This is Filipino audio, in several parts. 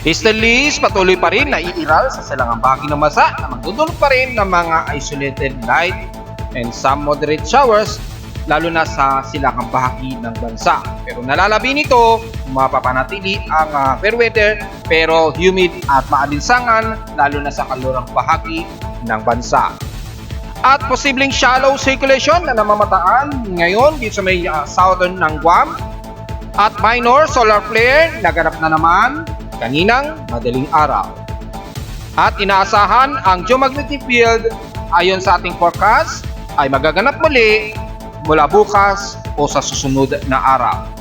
Easterlies patuloy pa rin na iiral sa silangang bahagi ng bansa na magdudulot pa rin ng mga isolated light and some moderate showers lalo na sa silangang bahagi ng bansa. Pero nalalabi nito, mapapanatili ang fair weather pero humid at maalinsangan lalo na sa kalurang bahagi ng bansa. At posibleng shallow circulation na namamataan ngayon dito sa may southern ng Guam at minor solar flare naganap na naman kaninang madaling araw. At inaasahan ang geomagnetic field ayon sa ating forecast ay magaganap muli mula bukas o sa susunod na araw.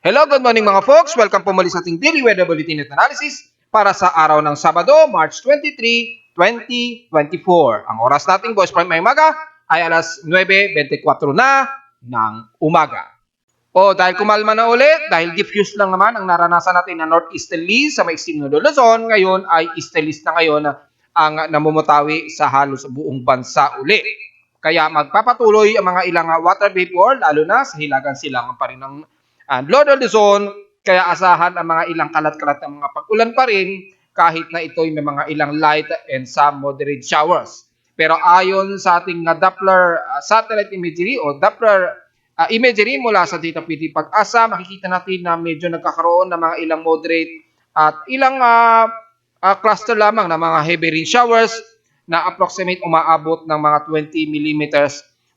Hello, good morning mga folks. Welcome po muli sa ating Daily Weather Bulletin at Analysis para sa araw ng Sabado, March 23, 2024. Ang oras nating Boys Prime may umaga ay alas 9:24 na ng umaga. Dahil kumalma na ulit, dahil diffuse lang naman ang naranasan natin na northeasterlies sa maiksim na Luzon, ngayon ay easterlies na ngayon ang namumutawi sa halos buong bansa uli. Kaya magpapatuloy ang mga ilang water vapor, lalo na sa hilagang silangan pa rin ng Lower Luzon, kaya asahan ang mga ilang kalat-kalat ng mga pag-ulan pa rin kahit na ito'y may mga ilang light and some moderate showers. Pero ayon sa ating Doppler satellite imagery o Doppler imagery mula sa Data PD Pag-asa, makikita natin na medyo nagkakaroon ng mga ilang moderate at ilang cluster lamang ng mga heavy rain showers na approximate umaabot ng mga 20 mm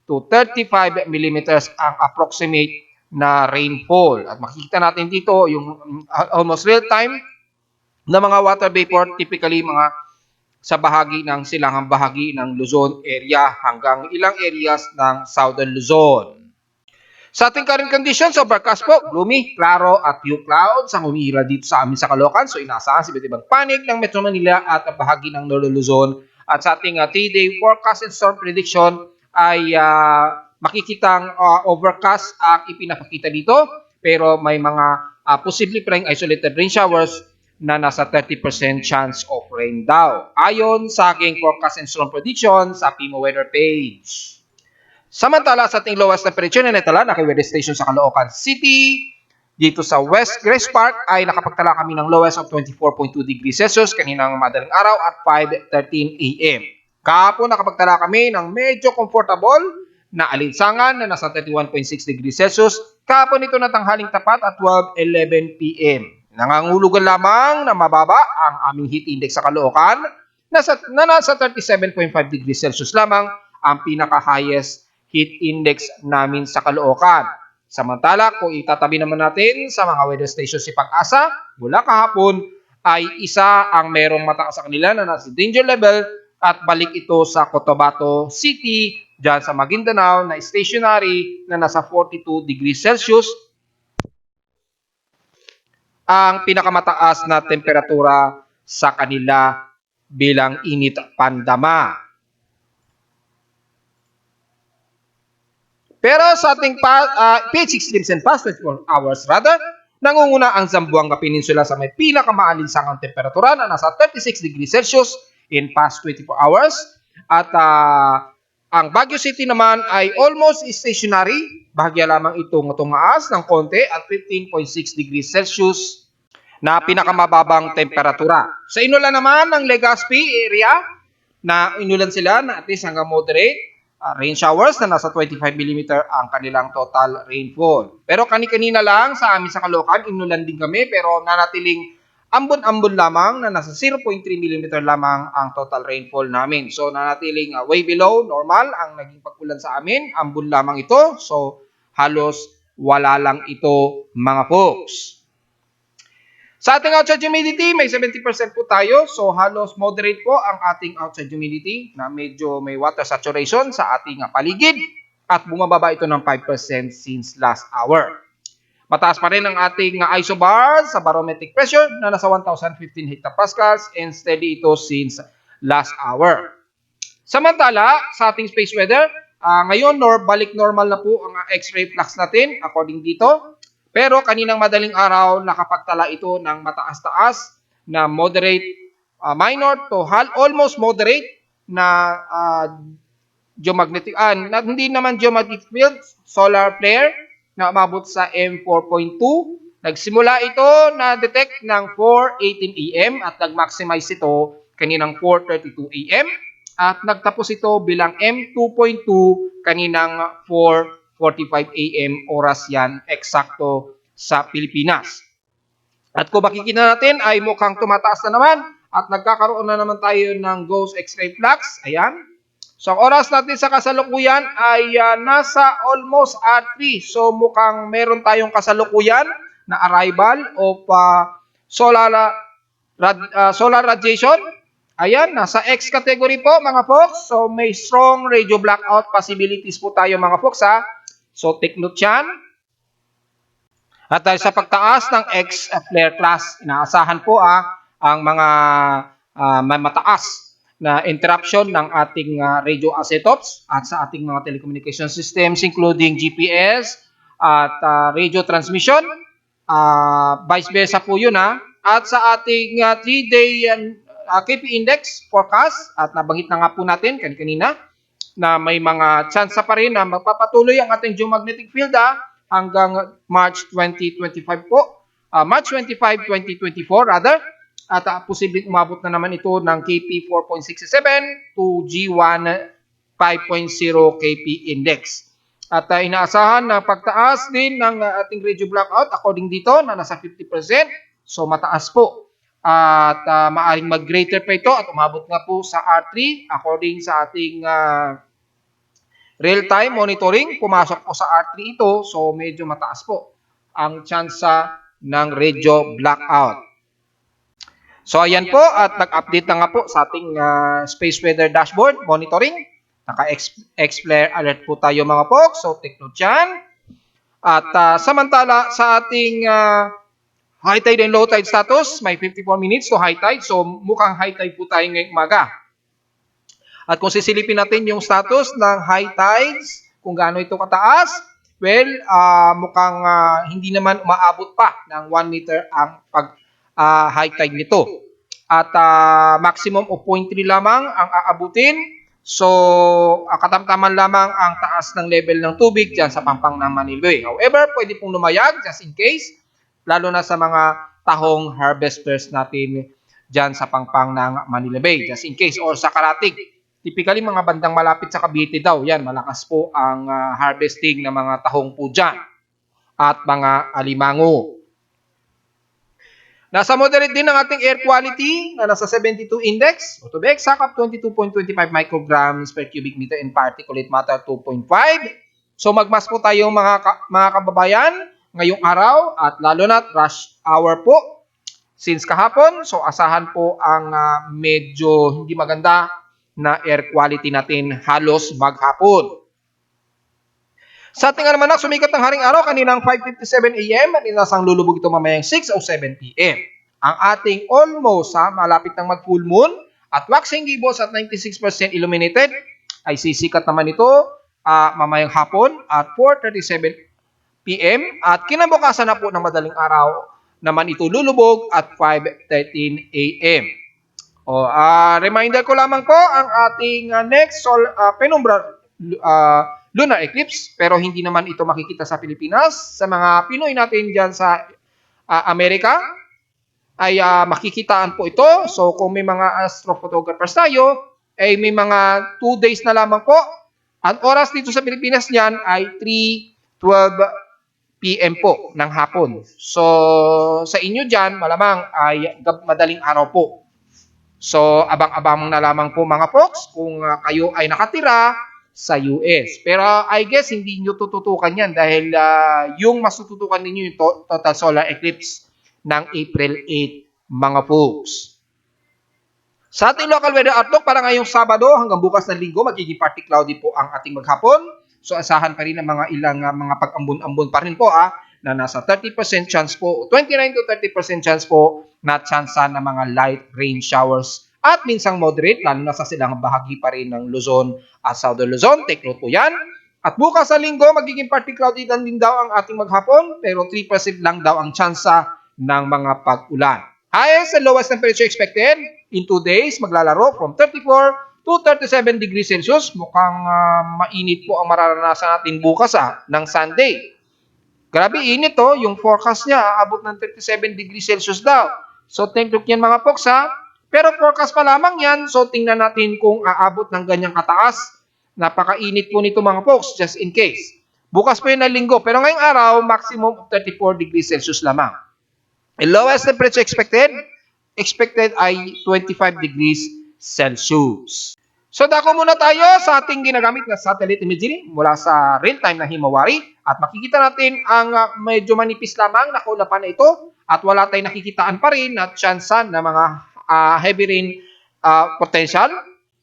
to 35 mm ang approximate na rainfall. At makikita natin dito yung almost real time na mga water vapor, typically mga sa bahagi ng silangang bahagi ng Luzon area hanggang ilang areas ng Southern Luzon. Sa ating current conditions, overcast po, gloomy, klaro at few clouds ang umiira dito sa amin sa Caloocan. So inaasahan si iba't ibang panig ng Metro Manila at bahagi ng Northern Luzon. At sa ating 3-day forecast and storm prediction ay makikitang overcast ang ipinapakita dito, pero may mga posible pa rin isolated rain showers na nasa 30% chance of rain daw. Ayon sa aking forecast and storm prediction sa PIMO weather page. Samantala sa ating lowest temperature na natala na kay weather station sa Caloocan City, dito sa West Grace Park ay nakapagtala kami ng lowest of 24.2 degrees Celsius kaninang madaling araw at 5:13 AM. Kahapon nakapagtala kami ng medyo comfortable na alinsangan na nasa 31.6 degrees Celsius. Kahapon ito na tanghaling tapat at 12:11 PM. Nangangulugan lamang na mababa ang aming heat index sa Caloocan na nasa 37.5 degrees Celsius lamang ang pinaka-highest heat index namin sa Caloocan. Samantala, kung itatabi naman natin sa mga weather station si Pag-asa, mula kahapon ay isa ang merong mataas sa kanila na nasa danger level at balik ito sa Cotabato City, dyan sa Maguindanao na stationary na nasa 42 degrees Celsius. Ang pinakamataas na temperatura sa kanila bilang init pandama. Pero sa ating PH6 Glimpse and past 24 hours rather, nangunguna ang Zamboanga Peninsula sa may pinakamaalinsangang temperatura na nasa 36 degrees Celsius in past 24 hours. At ang Baguio City naman ay almost stationary. Bahagya lamang itong tumaas ng konti at 15.6 degrees Celsius na pinakamababang temperatura. Sa inulan naman ng Legazpi area, na inulan sila na at least hanggang moderate rain showers na nasa 25 mm ang kanilang total rainfall. Pero kani-kanina lang sa amin sa Caloocan, inulan din kami pero nanatiling ambon-ambon lamang na nasa 0.3 mm lamang ang total rainfall namin. So nanatiling way below normal ang naging pag-ulan sa amin. Ambon lamang ito. So halos wala lang ito mga folks. Sa ating outside humidity, may 70% po tayo. So halos moderate po ang ating outside humidity na medyo may water saturation sa ating paligid. At bumababa ito ng 5% since last hour. Mataas pa rin ang ating isobars sa barometric pressure na nasa 1,015 hectopascals and steady ito since last hour. Samantala, sa ating space weather, ngayon balik normal na po ang X-ray flux natin according dito. Pero kaninang madaling araw, nakapagtala ito ng mataas-taas na moderate, minor to almost moderate na geomagnetic, hindi naman geomagnetic field, solar flare na umabot sa M4.2. Nagsimula ito na detect ng 4:18 AM at nag-maximize ito kaninang 4:32 AM at nagtapos ito bilang M2.2 kaninang 4:45 AM oras yan eksakto sa Pilipinas. At kung makikita natin ay mukhang tumataas na naman at nagkakaroon na naman tayo ng ghost X-ray flux. Ayan. So, ang oras natin sa kasalukuyan ay nasa almost R3. So, mukhang meron tayong kasalukuyan na arrival of solar radiation. Ayan, nasa X category po mga folks. So, may strong radio blackout possibilities po tayo mga folks ha. So, take note yan. At dahil sa pagtaas ng X flare class, inaasahan po ang mga may mataas na interruption ng ating radio isotopes at sa ating mga telecommunication systems including GPS at radio transmission. Vice versa po yun At sa ating 3-day KP index forecast at nabanggit na nga po natin kanina na may mga chance pa rin na magpapatuloy ang ating geomagnetic field hanggang March 2025 po. March 25, 2024 rather. At posibleng umabot na naman ito ng KP 4.67 to G1 5.0 KP index. At inaasahan na pagtaas din ng ating radio blackout according dito na nasa 50%. So mataas po. At maaring mag-greater pa ito at umabot nga po sa R3 according sa ating real-time monitoring. Pumasok po sa R3 ito. So medyo mataas po ang tsansa ng radio blackout. So ayan po at nag-update na nga po sa ating space weather dashboard monitoring. Naka-X-flare alert po tayo mga folks. So take note yan. At samantala sa ating high tide and low tide status, may 54 minutes to high tide. So mukhang high tide po tayo ngayong umaga. At kung sisilipin natin yung status ng high tides, kung gaano ito kataas, well, mukhang hindi naman umaabot pa ng 1 meter ang high tide nito. At maximum of 0.3 lamang ang aabutin. So, katamtaman lamang ang taas ng level ng tubig dyan sa pampang ng Manila Bay. However, pwede pong lumayag just in case, lalo na sa mga tahong harvesters natin dyan sa pampang ng Manila Bay. Just in case, or sa Karatig. Typically, mga bandang malapit sa Cavite daw. Yan, malakas po ang harvesting ng mga tahong po dyan. At mga alimango. Nasa moderate din ang ating air quality na nasa 72 index. O to be exact, 22.25 micrograms per cubic meter and particulate matter 2.5. So magmas po tayo mga kababayan ngayong araw at lalo na rush hour po. Since kahapon, so asahan po ang medyo hindi maganda na air quality natin halos maghapon. Sa ating almanak, sumikat ng haring araw kaninang 5:57 AM at inasang lulubog ito mamayang 6:07 PM. Ang ating almost malapit ng mag-full moon at waxing gibbous at 96% illuminated ay sisikat naman ito mamayang hapon at 4:37 PM at kinabukasan na po ng madaling araw naman ito lulubog at 5:13 AM. Reminder ko lamang po ang ating next penumbral lunar eclipse, pero hindi naman ito makikita sa Pilipinas. Sa mga Pinoy natin dyan sa Amerika, ay makikitaan po ito. So, kung may mga astrophotographers tayo, ay may mga 2 days na lamang po. Ang oras dito sa Pilipinas niyan ay 3:12 PM po ng hapon. So, sa inyo dyan, malamang ay madaling araw po. So, abang-abang na lamang po mga folks kung kayo ay nakatira sa US. Pero I guess hindi nyo tututukan yan dahil yung mas tututukan ninyo yung total solar eclipse ng April 8, mga folks. Sa ating local weather outlook, para ngayong Sabado hanggang bukas ng Linggo, magiging partly cloudy po ang ating maghapon. So asahan pa rin ang mga ilang mga pag-ambon-ambon pa rin po na nasa 30% chance po, 29 to 30% chance po na chance ng mga light rain showers. At minsang moderate, lalo na sa silang bahagi pa rin ng Luzon at Southern Luzon. Take note po yan. At bukas sa linggo, magiging partly cloudy din daw ang ating maghapon, pero 3% lang daw ang tsansa ng mga pag-ulan. Highest and lowest temperature expected in 2 days, maglalaro from 34 to 37 degrees Celsius. Mukhang mainit po ang mararanasan natin bukas ng Sunday. Grabe init yung forecast niya, aabot ng 37 degrees Celsius daw. So take look yan mga folks Pero forecast pa lamang yan, so tingnan natin kung aabot ng ganyang kataas. Napakainit po nito mga folks, just in case. Bukas po yun na linggo, pero ngayong araw, maximum of 34 degrees Celsius lamang. The lowest temperature expected ay 25 degrees Celsius. So dako muna tayo sa ating ginagamit na satellite imagery mula sa real-time na himawari at makikita natin ang medyo manipis lamang na kaulapan na ito at wala tayong nakikitaan pa rin na tsansa na mga heavy rain potential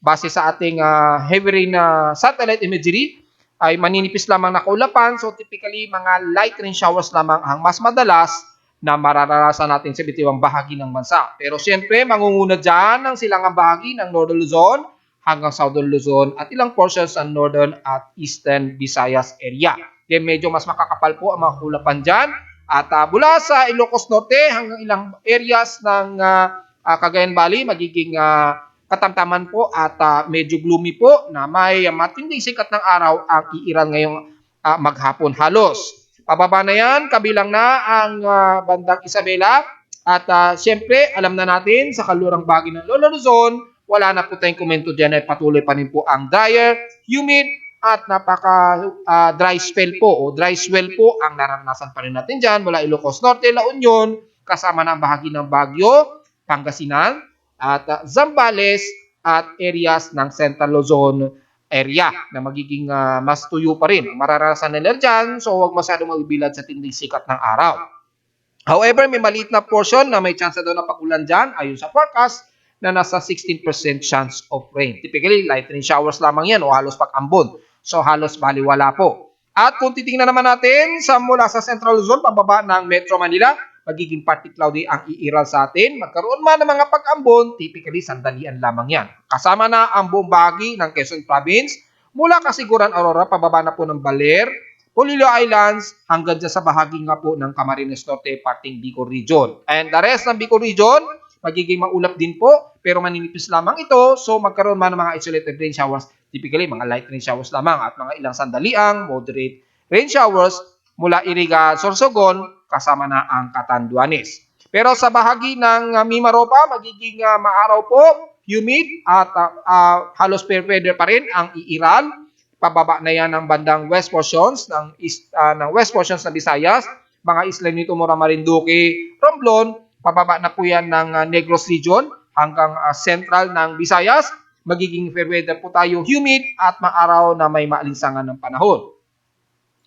base sa ating heavy rain satellite imagery ay maninipis lamang na kaulapan. So typically mga light rain showers lamang ang mas madalas na mararanasan natin sa bitiwang bahagi ng bansa. Pero siyempre mangunguna dyan ang silangang bahagi ng Northern Luzon hanggang Southern Luzon at ilang portions ng Northern at Eastern Visayas area. Kaya medyo mas makakapal po ang mga kulapan dyan. At mula sa Ilocos Norte hanggang ilang areas ng Cagayan Valley, magiging katamtaman po at medyo gloomy po na may matinding sikat ng araw ang iiral ngayong maghapon halos. Pababa na yan, kabilang na ang bandang Isabela. At siyempre, alam na natin sa kalurang bahagi ng Luzon, wala na po tayong komento dyan ay patuloy pa rin po ang drier, humid, at napaka-dry spell po o dry swell po ang naranasan pa rin natin dyan mula Ilocos Norte, La Union, kasama ng bahagi ng Baguio, Pangasinan, at Zambales at areas ng Central Luzon area na magiging mas tuyo pa rin. Mararanasan nila dyan, so huwag masyadong magbilad sa tinding sikat ng araw. However, may maliit na portion na may chance daw na pag-ulan dyan ayon sa forecast na nasa 16% chance of rain. Typically, light rain showers lamang yan o halos pag-ambon. So, halos baliwala po. At kung titingnan naman natin mula sa Central Luzon, pababa ng Metro Manila, magiging partly cloudy ang iiral sa atin. Magkaroon man ng mga pag-ambon, typically sandalian lamang yan. Kasama na ang buong bahagi ng Quezon Province, mula Kasiguran, Aurora, pababa na po ng Baler, Polillo Islands, hanggang dyan sa bahagi nga po ng Camarines Norte, parting Bicol Region. And the rest ng Bicol Region, magiging maulap din po, pero maninipis lamang ito. So magkaroon man ng mga isolated rain showers, typically mga light rain showers lamang at mga ilang sandaliang moderate rain showers mula Iriga, Sorsogon, kasama na ang Catanduanes. Pero sa bahagi ng Mimaropa, magiging maaraw po, humid at halos fair weather pa rin ang iiral. Pababa na yan ng bandang west portions ng Visayas, mga isla nito Mora Marinduque, Romblon. Pababa na po yan ng Negros Region hanggang central ng Visayas. Magiging fair weather po tayo, humid at maaraw na may maalinsangan ng panahon.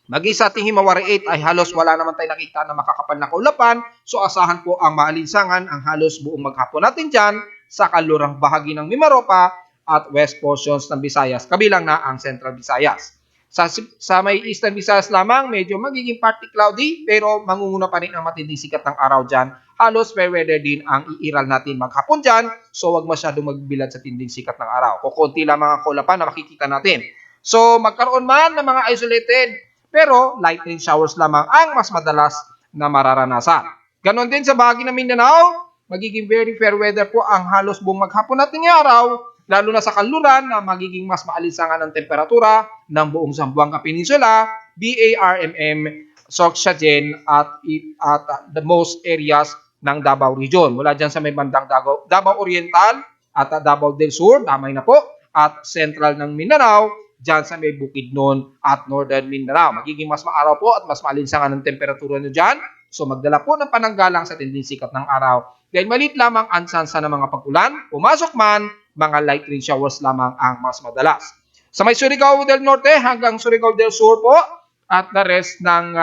Sa ating Himawari 8 ay halos wala naman tayo nakita na makakapal na kaulapan. So asahan po ang maalinsangan ang halos buong maghapon natin dyan sa kalurang bahagi ng Mimaropa at west portions ng Visayas. Kabilang na ang Central Visayas. Sa may Eastern Visayas lamang, medyo magiging partly cloudy pero mangunguna pa rin ang matinding sikat ng araw dyan. Halos fair weather din ang iiral natin maghapon dyan. So wag masyadong magbilad sa tinding sikat ng araw. Kukunti lang mga kaulapan na makikita natin. So magkaroon man ng mga isolated pero light rain showers lamang ang mas madalas na mararanasan. Ganon din sa bahagi ng Mindanao, magiging very fair weather po ang halos buong maghapon natin ng araw, lalo na sa kanluran na magiging mas maalinsangan ang temperatura ng buong Zamboanga Peninsula, BARMM, Sorsogon at the most areas ng Davao Region. Mula dyan sa may bandang Davao Oriental at Davao del Sur, damay na po, at central ng Mindanao, dyan sa may Bukidnon at Northern Mindanao. Magiging mas maaraw po at mas maalinsangan ang temperatura nyo dyan. So magdala po ng pananggalang sa tinding sikat ng araw. Dahil maliit lamang ang tsansa ng mga pag-ulan, pumasok man, mga light rain showers lamang ang mas madalas. Sa may Surigao del Norte hanggang Surigao del Sur po at the rest ng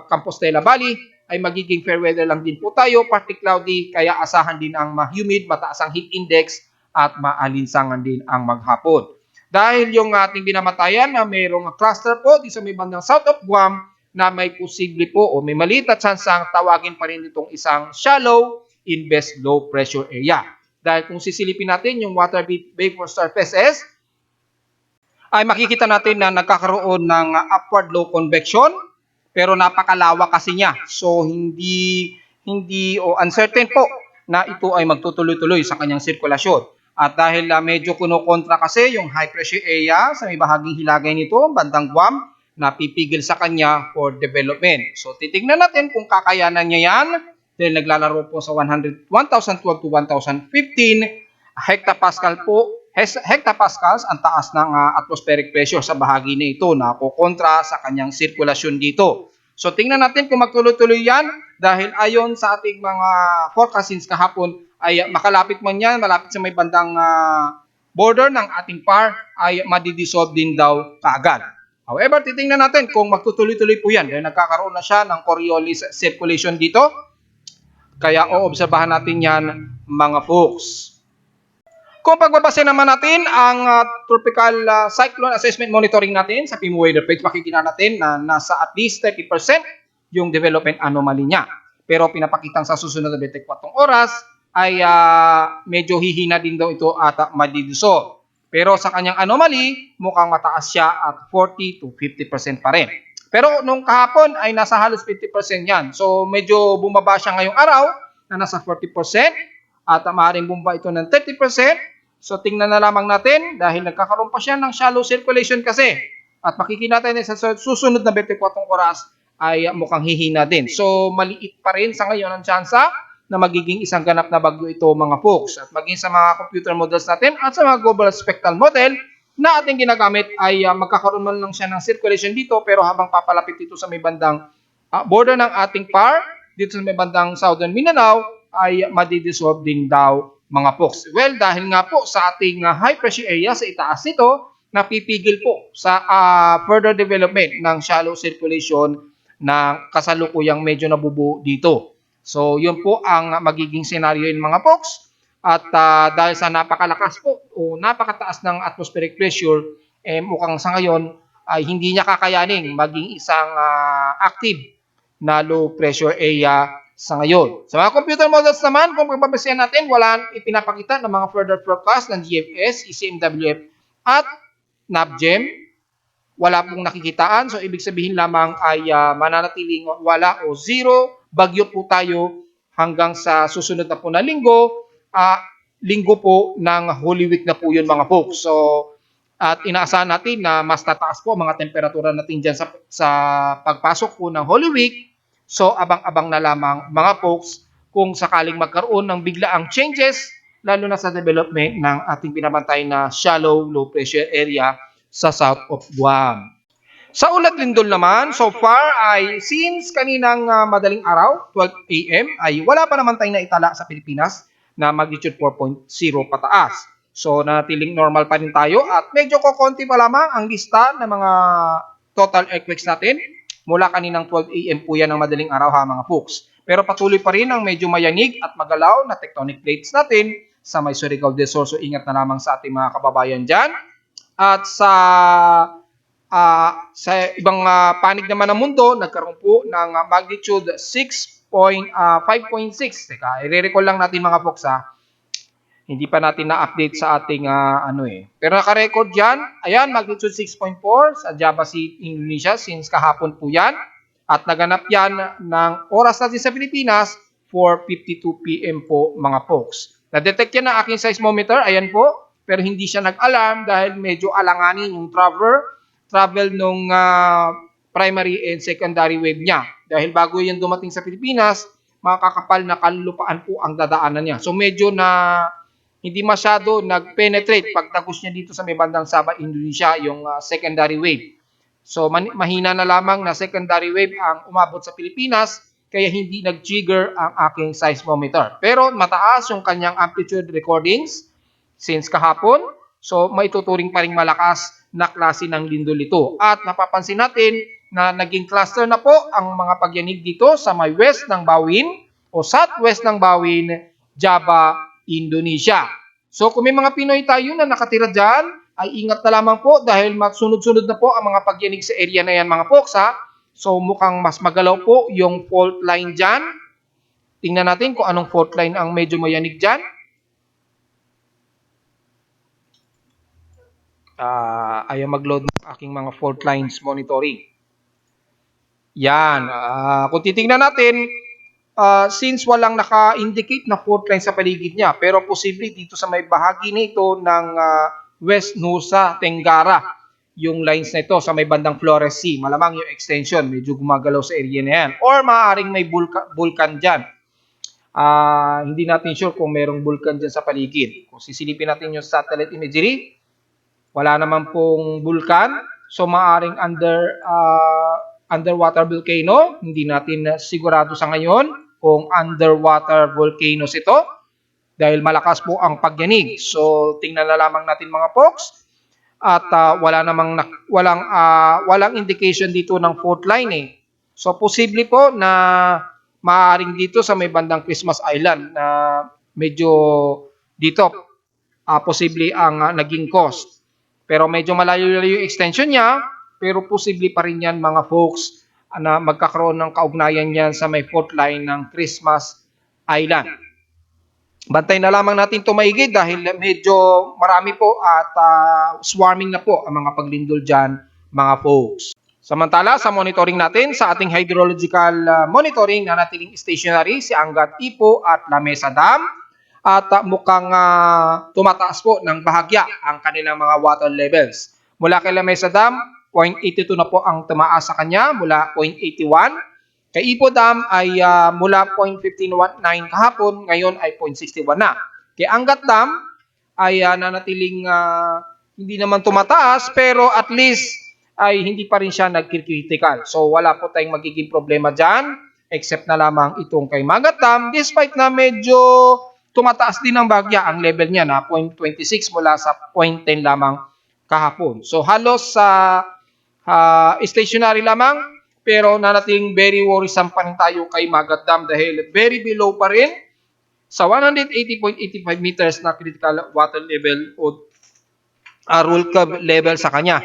Compostela Valley ay magiging fair weather lang din po tayo, partly cloudy, kaya asahan din ang humid, mataas ang heat index at maalinsangan din ang maghapon. Dahil yung ating binamatayan na mayroong cluster po di sa may bandang south of Guam na may posible po o may maliit na tsansang tawagin pa rin itong isang shallow invest low pressure area. Dahil kung sisilipin natin yung water vapor surfaces, ay makikita natin na nagkakaroon ng upward low convection, pero napakalawa kasi niya. So hindi o uncertain po na ito ay magtutuloy-tuloy sa kanyang sirkulasyon. At dahil medyo kunokontra kasi yung high pressure area sa may bahaging hilagay nito, bandang Guam, napipigil sa kanya for development. So titingnan natin kung kakayanan niya yan. Dahil naglalaro po sa 1,012 to 1,015 hectopascal po. Hectopascals ang taas ng atmospheric pressure sa bahagi na ito na kukontra sa kanyang sirkulasyon dito. So tingnan natin kung magtuloy-tuloy yan dahil ayon sa ating mga forecastings kahapon ay makalapit man yan, malapit sa may bandang border ng ating PAR ay madidissolve din daw kaagad. However, titingnan natin kung magtutuloy-tuloy po yan dahil nagkakaroon na siya ng Coriolis circulation dito. Kaya oobserbahan natin yan mga folks. Kung pagbabase naman natin ang tropical cyclone assessment monitoring natin sa PIMO weather page, makikita natin na nasa at least 30% yung development anomaly niya. Pero pinapakitang sa susunod na 24 oras ay medyo hihina din daw ito at madidissolve. Pero sa kanyang anomaly, mukhang mataas siya at 40 to 50% pa rin. Pero nung kahapon ay nasa halos 50% yan. So medyo bumaba siya ngayong araw na nasa 40% at maaaring bumaba ito ng 30%. So tingnan na lamang natin dahil nagkakaroon pa siya ng shallow circulation kasi. At makikita natin sa susunod na 24 oras ay mukhang hihina din. So maliit pa rin sa ngayon ang tsansa na magiging isang ganap na bagyo ito mga folks. At maging sa mga computer models natin at sa mga global spectral model na ating ginagamit ay magkakaroon man lang siya ng circulation dito pero habang papalapit dito sa may bandang border ng ating PAR, dito sa may bandang Southern Mindanao ay madidissolve din daw mga folks. Well, dahil nga po sa ating high pressure area sa itaas nito, napipigil po sa further development ng shallow circulation na kasalukuyang medyo nabubuo dito. So, yun po ang magiging scenario in mga folks. At dahil sa napakalakas po o napakataas ng atmospheric pressure, mukhang sa ngayon ay hindi niya kakayanin maging isang active na low pressure area sa ngayon. Sa mga computer models naman, kung pagbabasehan natin, wala ipinapakita ng mga further forecast ng GFS, ECMWF at NAPGEM. Wala pong nakikitaan. So, ibig sabihin lamang ay mananatiling wala o zero. Bagyo po tayo hanggang sa susunod na po na linggo. Linggo po ng Holy Week na po yun mga folks. So, at inaasahan natin na mas tataas po mga temperatura natin dyan sa pagpasok po ng Holy Week. So, abang-abang na lamang mga folks kung sakaling magkaroon ng biglaang changes, lalo na sa development ng ating binabantay na shallow low pressure area sa south of Guam. Sa ulat lindol naman, so far ay since kaninang madaling araw, 12 AM, ay wala pa naman tayong naitala sa Pilipinas na magnitude 4.0 pataas. So, nanatiling normal pa rin tayo at medyo kokonti pa lamang ang lista ng mga total earthquakes natin. Mula kaninang 12 AM po yan ng madaling araw ha mga folks. Pero patuloy pa rin ang medyo mayanig at magalaw na tectonic plates natin sa may Surigao del Sur. So ingat na lamang sa ating mga kababayan dyan. At sa ibang panig naman ng mundo, nagkaroon po ng magnitude 5.6. Teka, i-recall lang natin mga folks ha. Hindi pa natin na-update sa ating Pero naka-record dyan, ayan, magnitude 6.4 sa Java City, Indonesia, since kahapon po yan. At naganap yan ng oras natin sa Pilipinas, 4:52 PM po mga folks. Na-detect yan ng aking seismometer, ayan po, pero hindi siya nag-alarm dahil medyo alanganin yung travel nung primary and secondary wave niya. Dahil bago yan dumating sa Pilipinas, makakapal na kalupaan po ang dadaanan niya. So medyo na hindi masyado nag-penetrate pag tagos niya dito sa may bandang Sabah, Indonesia, yung secondary wave. So mahina na lamang na secondary wave ang umabot sa Pilipinas, kaya hindi nag-trigger ang aking seismometer. Pero mataas yung kanyang amplitude recordings since kahapon. So maituturing pa rin malakas na klase ng lindol ito. At napapansin natin na naging cluster na po ang mga pagyanig dito sa may west ng Bawin o southwest ng Bawin, Java, Indonesia. So kung may mga Pinoy tayo na nakatira dyan, ay ingat na lamang po dahil magsunod-sunod na po ang mga pagyanig sa area na yan mga folks ha. So mukhang mas magalaw po yung fault line dyan. Tingnan natin kung anong fault line ang medyo mayanig dyan. Ayaw mag-load ng aking mga fault lines monitoring. Yan. Kung titingnan natin, since walang naka-indicate na fault line sa paligid niya, pero posible dito sa may bahagi nito ng West Nusa Tenggara, yung lines na ito sa may bandang Flores Sea, malamang yung extension, medyo gumagalaw sa area na yan. Or maaaring may vulkan dyan. Hindi natin sure kung merong vulkan dyan sa paligid. Kung sisilipin natin yung satellite imagery, wala naman pong vulkan. So maaaring underwater volcano. Hindi natin sigurado sa ngayon kung underwater volcanoes ito dahil malakas po ang pagyanig. So tingnan na lamang natin mga folks. At walang indication dito ng fault line eh. So posible po na maaaring dito sa may bandang Christmas Island na medyo dito posible ang naging cause. Pero medyo malayo-layo yung extension niya, pero posible pa rin yan mga folks na magkakaroon ng kaugnayan yan sa may fault line ng Christmas Island. Bantay na lamang natin ito maigid dahil medyo marami po at swarming na po ang mga paglindol dyan mga folks. Samantala sa monitoring natin sa ating hydrological monitoring na natiling stationary si Angat Ipo at La Mesa Dam at mukhang tumataas po ng bahagya ang kanilang mga water levels. Mula kay La Mesa Dam, 0.82 na po ang tumaas sa kanya mula 0.81. Kay Ipo Dam ay mula 0.159 kahapon, ngayon ay 0.61 na. Kay Angat Dam ay nanatiling hindi naman tumataas pero at least ay hindi pa rin siya nag-critical. So wala po tayong magiging problema dyan except na lamang itong kay Magat Dam despite na medyo tumataas din ang bagya ang level niya na 0.26 mula sa 0.10 lamang kahapon. So halos sa stationary lamang pero nanatiling very worrisome pa rin tayo kay Magat Dam dahil very below pa rin sa 180.85 meters na critical water level o rule curve level sa kanya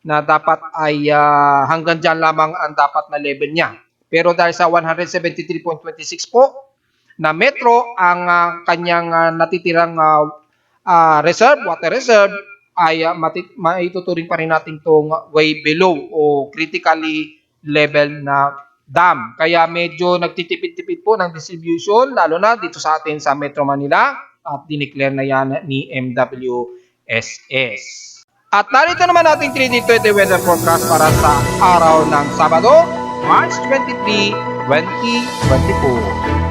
na dapat ay hanggang dyan lamang ang dapat na level niya. Pero dahil sa 173.26 po na metro ang kanyang natitirang water reserve ay maituturing pa rin natin itong way below o critically level na dam. Kaya medyo nagtitipid-tipid po ng distribution lalo na dito sa atin sa Metro Manila at dineclare na yan ni MWSS. At narito naman ating 3D 20 weather forecast para sa araw ng Sabado, March 23, 2024.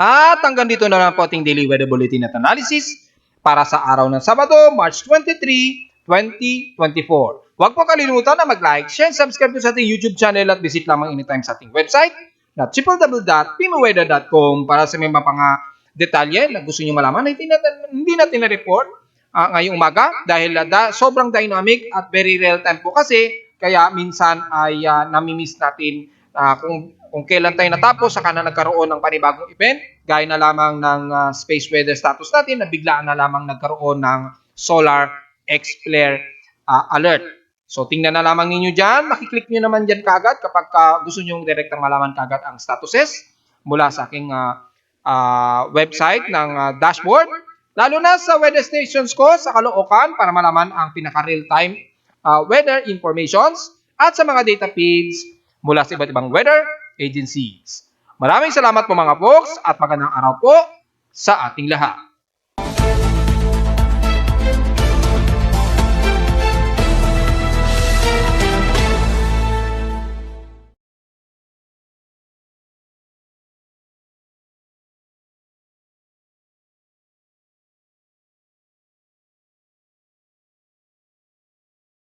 At hanggang dito na lang po ating Daily Weather Bulletin at Analysis para sa araw ng Sabado, March 23, 2024. Huwag po kalimutan na mag-like, share, subscribe po sa ating YouTube channel at visit lamang anytime sa ating website na www.pimaweather.com para sa may mga detalye na gusto nyo malaman na hindi natin na-report ngayong umaga dahil sobrang dynamic at very real time po kasi kaya minsan ay nami-miss natin kung kailan tayo natapos saka na nagkaroon ng panibagong event gaya na lamang ng space weather status natin na biglaan na lamang nagkaroon ng solar X-flare alert. So tingnan na lamang ninyo dyan, makiklik nyo naman dyan kaagad kapag gusto nyo direktang malaman kaagad ang statuses mula sa aking website ng dashboard. Lalo na sa weather stations ko sa Caloocan para malaman ang pinaka-real-time weather informations at sa mga data feeds mula sa iba't ibang weather agencies. Maraming salamat po mga folks at magandang araw po sa ating lahat.